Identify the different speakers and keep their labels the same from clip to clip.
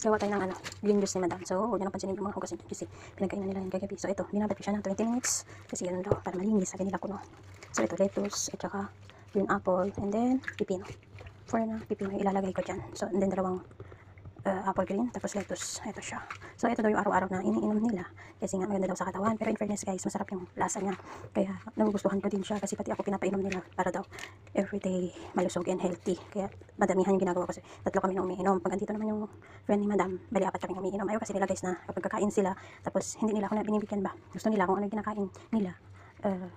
Speaker 1: gawa tayo ng green juice ni madam. So, huwag nyo nang pansinin yung mga hugasin kasi pinagkainan nila yung kagabi. So, ito, binabad ko siya ng 20 minutes kasi yun daw, para malinis sa kanila kuno. So, ito, lettuce, at saka green apple, and then pipino. 4 na pipino yung ilalagay ko dyan. So, and then dalawang apple green, tapos lettuce. Ito siya. So, ito daw yung araw-araw na iniinom nila. Kasi nga, maganda daw sa katawan. Pero in fairness guys, masarap yung lasa niya. Kaya, nagugustuhan ko din siya. Kasi pati ako pinapainom nila para daw everyday malusog and healthy. Kaya, madamihan yung ginagawa ko. Kasi 3 kami na umiinom. Pag andito naman yung friend ni madam, bali 4 kami umiinom. Ayaw kasi nila guys na kapag kakain sila, tapos hindi nila ako na binibigyan ba. Gusto nila kung ano yung kinakain nila.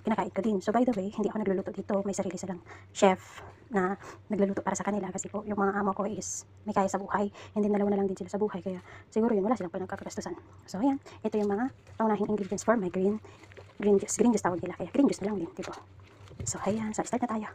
Speaker 1: Kinakain ko din. So by the way, hindi ako nagluluto dito. May sarili silang chef na nagluluto para sa kanila kasi po yung mga amo ko is may kaya sa buhay, and then dalawa na lang din sila sa buhay, kaya siguro yun wala silang pinagkakagastusan. So ayan, ito yung mga pangunahing ingredients for my green juice tawag nila, kaya green juice na lang din, diba? So ayan, so start na tayo.